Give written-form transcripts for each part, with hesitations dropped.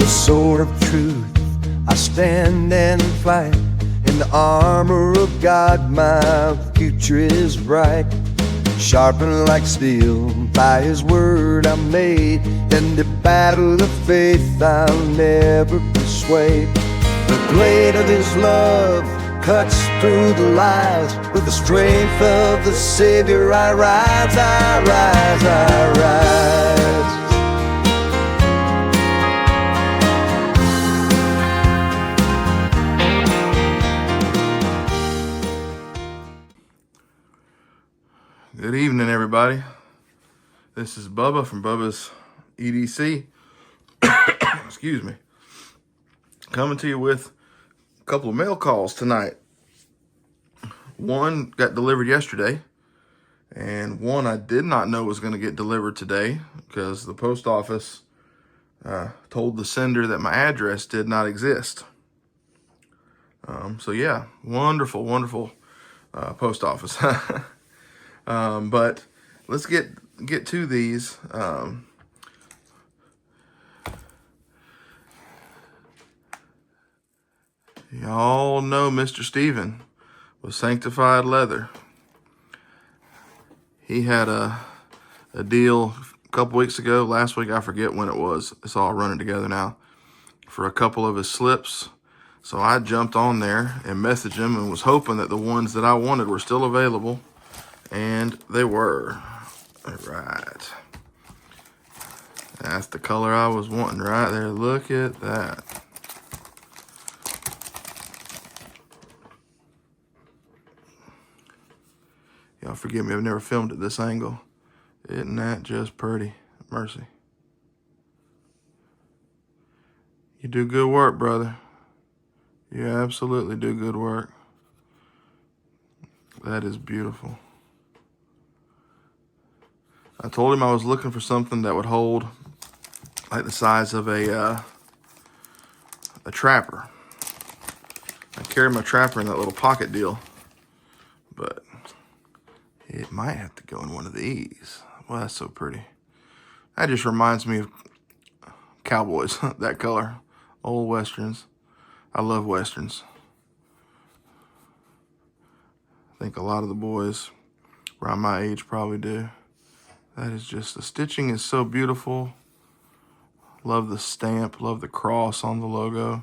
the sword of truth I stand and fight. In the armor of God my future is bright. Sharpened like steel by His word I'm made. In the battle of faith I'll never be swayed. The blade of His love cuts through the lies. With the strength of the Savior I rise, I rise, I rise. Good evening, everybody. This is Bubba from Bubba's EDC. Excuse me. Coming to you with a couple of mail calls tonight. One got delivered yesterday, and one I did not know was going to get delivered today because the post office told the sender that my address did not exist. So yeah, wonderful, wonderful post office. But let's get to these. Y'all know Mr. Steven with Sanctified Leather. He had a deal a couple weeks ago, last week, I forget when it was. It's all running together now, for a couple of his slips. So I jumped on there and messaged him and was hoping that the ones that I wanted were still available. And they were. All right. That's the color I was wanting right there. Look at that. Y'all forgive me, I've never filmed at this angle. Isn't that just pretty? Mercy. You do good work, brother. You absolutely do good work. That is beautiful. I told him I was looking for something that would hold like the size of a trapper. I carry my trapper in that little pocket deal, but it might have to go in one of these. Well, that's so pretty. That just reminds me of cowboys, that color. Old Westerns. I love Westerns. I think a lot of the boys around my age probably do. That is just, the stitching is so beautiful. Love the stamp, love the cross on the logo.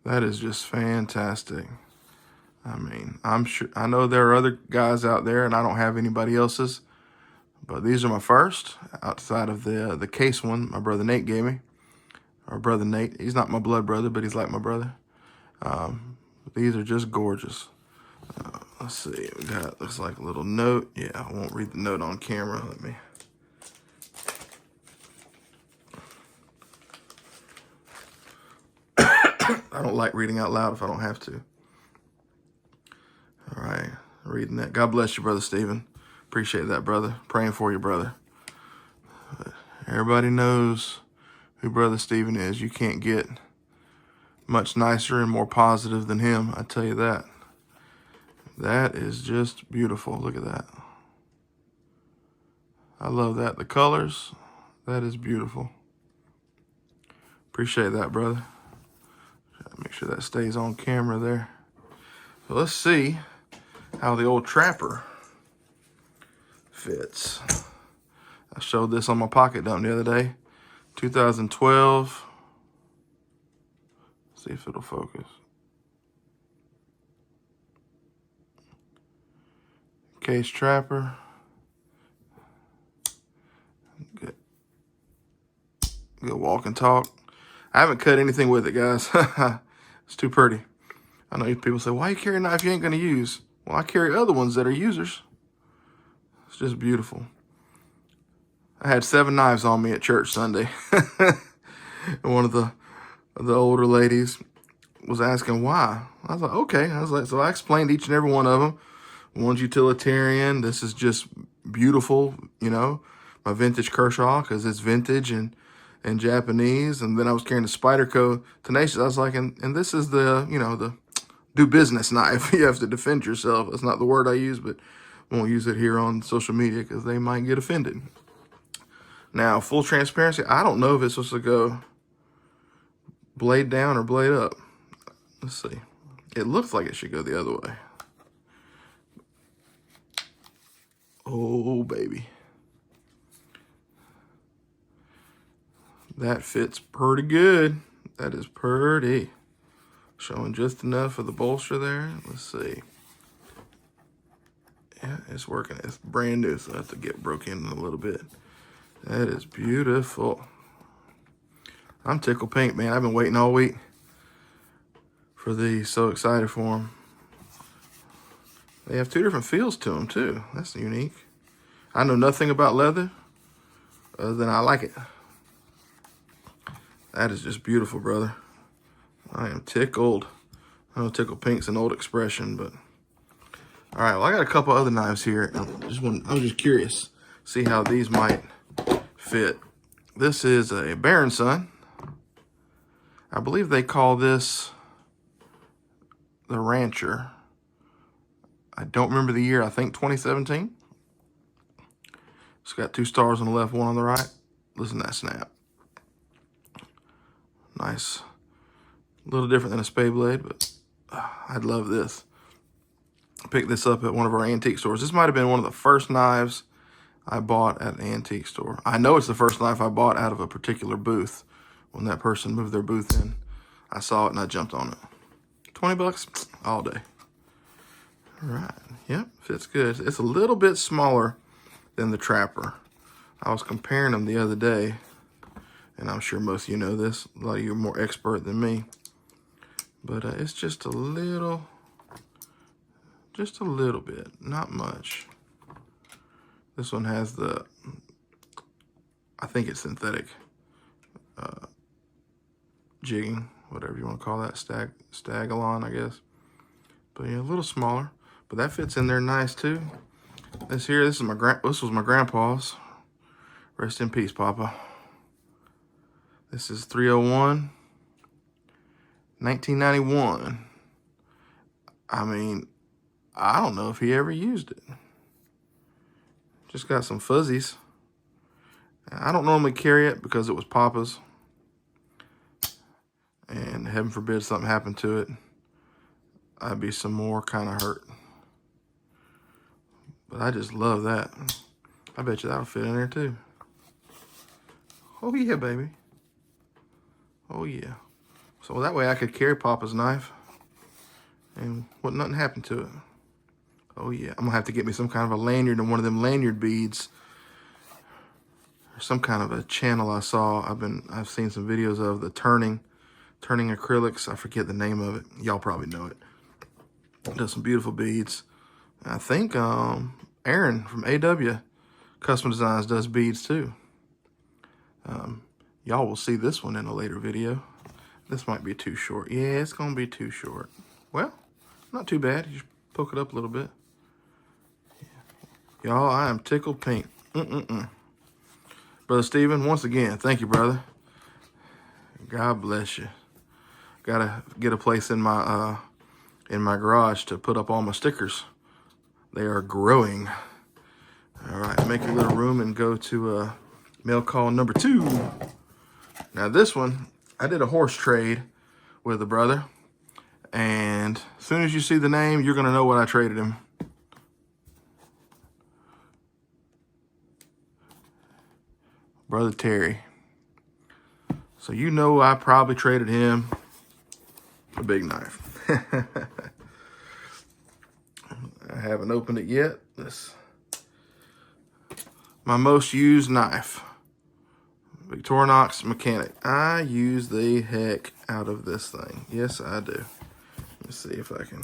That is just fantastic. I mean, I'm sure, I know there are other guys out there and I don't have anybody else's, but these are my first outside of the case one my brother Nate gave me. Our brother Nate, he's not my blood brother, but he's like my brother. These are just gorgeous. Let's see, we got, looks like a little note. Yeah, I won't read the note on camera. Let me. I don't like reading out loud if I don't have to. All right, reading that. God bless you, Brother Stephen. Appreciate that, brother. Praying for you, brother. But everybody knows who Brother Stephen is. You can't get much nicer and more positive than him, I tell you that. That is just beautiful. Look at that. I love that. The colors, that is beautiful. Appreciate that, brother. Make sure that stays on camera there. So let's see how the old trapper fits. I showed this on my pocket dump the other day. 2012. Let's see if it'll focus. Case trapper. Good walk and talk. I haven't cut anything with it, guys. It's too pretty. I know people say, why you carry a knife you ain't going to use? Well, I carry other ones that are users. It's just beautiful. I had 7 knives on me at church Sunday. And one of the older ladies was asking why. I was like, okay. I was like, so I explained each and every one of them. One's utilitarian. This is just beautiful, you know. My vintage Kershaw, because it's vintage and Japanese. And then I was carrying the Spyderco Tenacious. I was like, and this is the, you know, the do business knife. You have to defend yourself. That's not the word I use, but I won't use it here on social media because they might get offended. Now, full transparency, I don't know if it's supposed to go blade down or blade up. Let's see. It looks like it should go the other way. Oh, baby. That fits pretty good. That is pretty. Showing just enough of the bolster there. Let's see. Yeah, it's working. It's brand new, so I have to get broke in a little bit. That is beautiful. I'm tickled pink, man. I've been waiting all week for these. So excited for them. They have two different feels to them, too. That's unique. I know nothing about leather other than I like it. That is just beautiful, brother. I am tickled. I know tickled pink's an old expression, but... All right, well, I got a couple other knives here. I'm just curious. See how these might fit. This is a Baron Son. I believe they call this the Rancher. I don't remember the year. I think 2017. It's got 2 stars on the left, 1 on the right. Listen to that snap. Nice. A little different than a spade blade, but I'd love this. I picked this up at one of our antique stores. This might have been one of the first knives I bought at an antique store. I know it's the first knife I bought out of a particular booth. When that person moved their booth in, I saw it and I jumped on it. 20 bucks all day. All right, yep, fits good. It's a little bit smaller than the Trapper. I was comparing them the other day, and I'm sure most of you know this. A lot of you are more expert than me. But it's just a little bit, not much. This one has the, I think it's synthetic jigging, whatever you want to call that, stagalon, I guess. But yeah, a little smaller, but that fits in there nice too. This was my grandpa's. Rest in peace, Papa. This is 301, 1991. I mean, I don't know if he ever used it. Just got some fuzzies. I don't normally carry it because it was Papa's. And heaven forbid something happened to it, I'd be some more kind of hurt. But I just love that. I bet you that'll fit in there too. Oh yeah, baby. Oh yeah. So that way I could carry Papa's knife and nothing happened to it. Oh yeah, I'm gonna have to get me some kind of a lanyard and one of them lanyard beads. Or some kind of a channel I saw. I've seen some videos of the turning acrylics. I forget the name of it. Y'all probably know it. Does some beautiful beads. I think Aaron from AW Custom Designs does beads too. Y'all will see this one in a later video. This might be too short. Yeah, it's gonna be too short. Well, not too bad. You just poke it up a little bit. Y'all, I am tickled pink. Brother Stephen, once again, thank you, brother. God bless you. Gotta get a place in my garage to put up all my stickers. They are growing. All right, make a little room and go to mail call number 2. Now this one, I did a horse trade with a brother, and as soon as you see the name, you're gonna know what I traded him. Brother Terry. So you know I probably traded him a big knife. I haven't opened it yet. This my most used knife. Victorinox Mechanic. I use the heck out of this thing. Yes, I do. Let's see if I can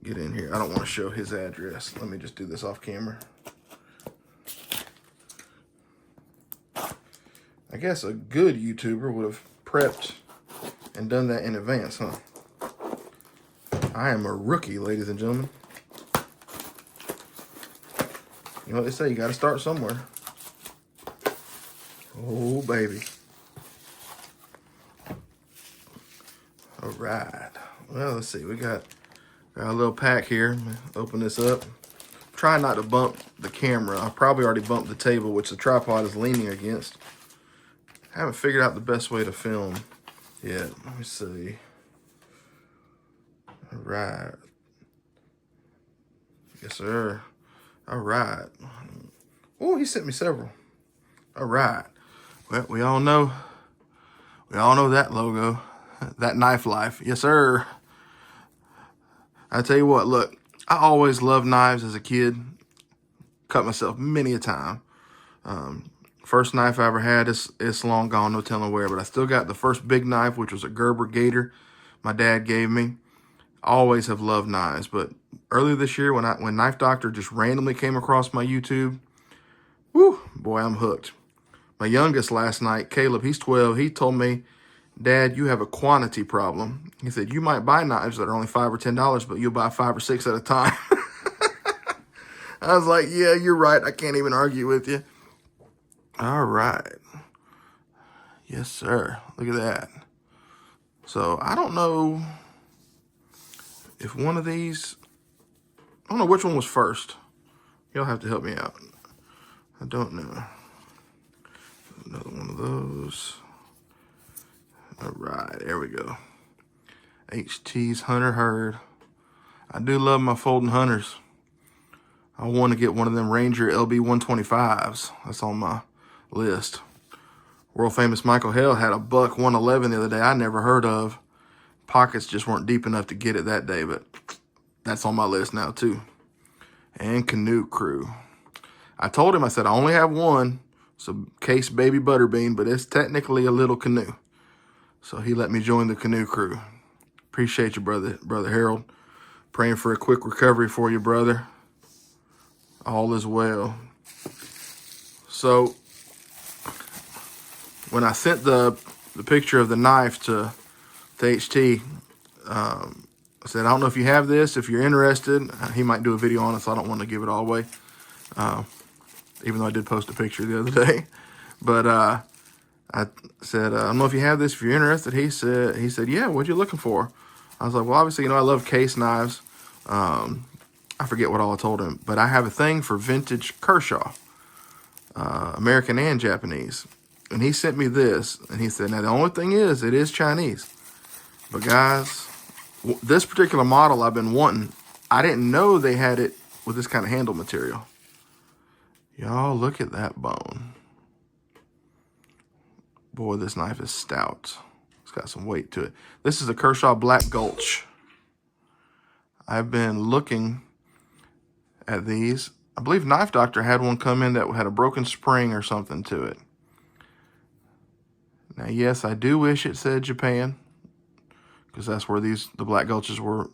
get in here. I don't want to show his address. Let me just do this off camera. I guess a good YouTuber would have prepped and done that in advance, huh? I am a rookie, ladies and gentlemen. You know what they say, you got to start somewhere. Oh, baby. All right. Well, let's see. We got a little pack here. Open this up. Try not to bump the camera. I probably already bumped the table, which the tripod is leaning against. I haven't figured out the best way to film yet. Let me see. All right. Yes, sir. All right. Oh, he sent me several. All right. Well, we all know that logo, that knife life. Yes, sir. I tell you what, look, I always loved knives as a kid. Cut myself many a time. First knife I ever had, it's long gone, no telling where, but I still got the first big knife, which was a Gerber Gator my dad gave me. Always have loved knives, but earlier this year when Knife Doctor just randomly came across my YouTube, whoo, boy, I'm hooked. My youngest last night, Caleb, he's 12, he told me, Dad, you have a quantity problem. He said, you might buy knives that are only $5 or $10, but you'll buy 5 or 6 at a time. I was like, yeah, you're right. I can't even argue with you. All right. Yes, sir. Look at that. So I don't know if one of these, I don't know which one was first. You'll have to help me out. I don't know. Another one of those. All right, there we go. HT's Hunter Herd. I do love my folding hunters. I want to get one of them Ranger LB 125s. That's on my list. World famous Michael Hale had a buck 111 the other day I never heard of. Pockets just weren't deep enough to get it that day, but that's on my list now too. And Canoe Crew. I told him, I said, I only have one. It's a Case Baby Butterbean, but it's technically a little canoe. So he let me join the Canoe Crew. Appreciate you, Brother Harold. Praying for a quick recovery for you, brother. All is well. So when I sent the picture of the knife to HT, I said, I don't know if you have this. If you're interested, he might do a video on it, so I don't want to give it all away. Even though I did post a picture the other day. But I said, I don't know if you have this. If you're interested, he said, yeah, what you looking for? I was like, well, obviously, I love case knives. I forget what all I told him, but I have a thing for vintage Kershaw, American and Japanese. And he sent me this, and he said, now the only thing is, it is Chinese. But guys, this particular model I've been wanting, I didn't know they had it with this kind of handle material. Y'all, look at that bone. Boy, this knife is stout. It's got some weight to it. This is a Kershaw Black Gulch. I've been looking at these. I believe Knife Doctor had one come in that had a broken spring or something to it. Now, yes, I do wish it said Japan, because that's where the Black Gulches were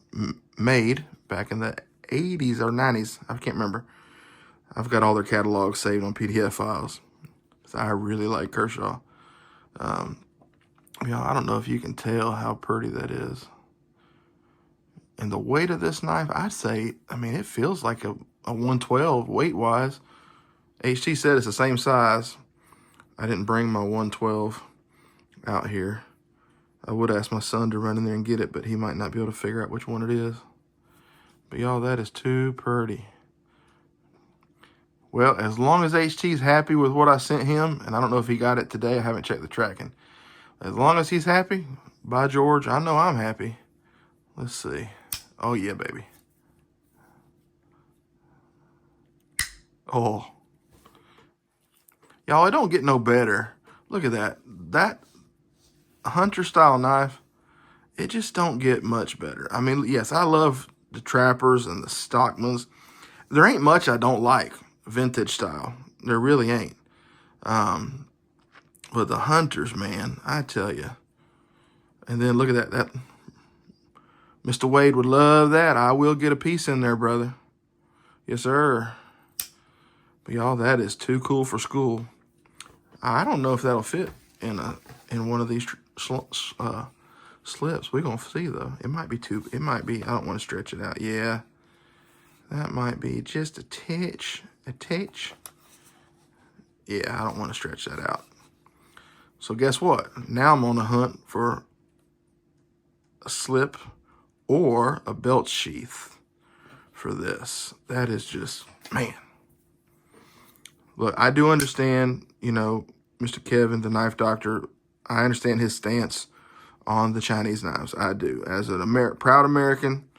made back in the 80s or 90s. I can't remember. I've got all their catalogs saved on PDF files. So I really like Kershaw. I don't know if you can tell how pretty that is. And the weight of this knife, I'd say, it feels like a 112 weight-wise. HT said it's the same size. I didn't bring my 112 out here. I would ask my son to run in there and get it, but he might not be able to figure out which one it is. But y'all, that is too pretty. Well, as long as HT's happy with what I sent him, and I don't know if he got it today, I haven't checked the tracking. As long as he's happy, by George, I know I'm happy. Let's see. Oh, yeah, baby. Oh. Y'all, it don't get no better. Look at that. That hunter-style knife, it just don't get much better. Yes, I love the Trappers and the Stockmans. There ain't much I don't like, vintage style. There really ain't. But the Hunters, man, I tell you. And then look at that. Mr. Wade would love that. I will get a piece in there, brother. Yes, sir. But y'all, that is too cool for school. I don't know if that'll fit in one of these slips. We're gonna see though. It might be. I don't want to stretch it out. Yeah, that might be just a titch. Yeah, I don't want to stretch that out. So guess what? Now I'm on the hunt for a slip or a belt sheath for this. That is just, man. Look, I do understand, Mr. Kevin, the Knife Doctor. I understand his stance on the Chinese knives. I do. As an proud American,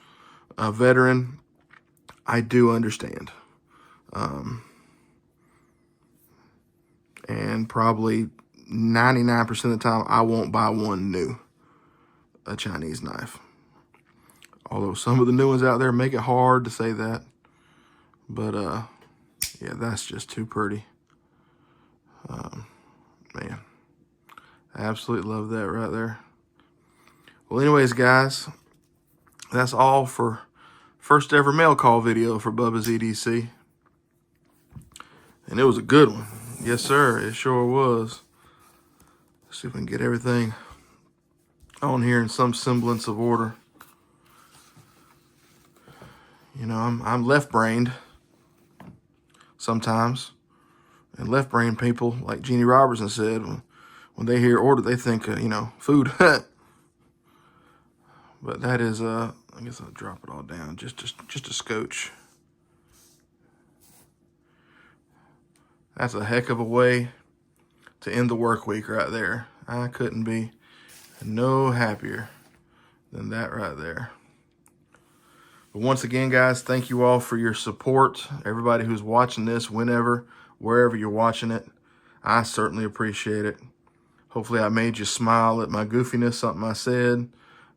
a veteran, I do understand. And probably 99% of the time, I won't buy one new, a Chinese knife. Although some of the new ones out there make it hard to say that. But, yeah, that's just too pretty. Man, I absolutely love that right there. Well, anyways, guys, that's all for first ever mail call video for Bubba's EDC. And it was a good one. Yes, sir, it sure was. Let's see if we can get everything on here in some semblance of order. You know, I'm left-brained sometimes. And left-brained people, like Jeannie Robertson said, when they hear order, they think, you know, food. But that is, I guess I'll drop it all down, just a scotch. That's a heck of a way to end the work week right there. I couldn't be no happier than that right there. But once again, guys, thank you all for your support. Everybody who's watching this, whenever, wherever you're watching it, I certainly appreciate it. Hopefully I made you smile at my goofiness, something I said.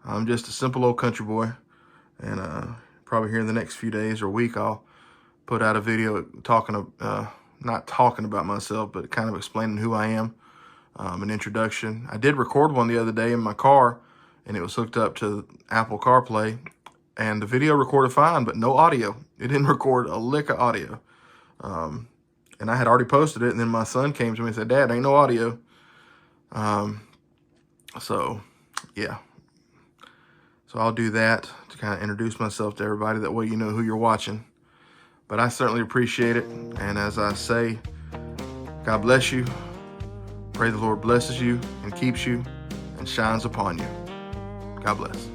I'm just a simple old country boy. And probably here in the next few days or week, I'll put out a video talking, not talking about myself, but kind of explaining who I am, an introduction. I did record one the other day in my car, and it was hooked up to Apple CarPlay. And the video recorded fine, but no audio. It didn't record a lick of audio. And I had already posted it, and then my son came to me and said, "Dad, ain't no audio." So, yeah. So I'll do that to kind of introduce myself to everybody. That way you know who you're watching. But I certainly appreciate it. And as I say, God bless you. Pray the Lord blesses you and keeps you and shines upon you. God bless.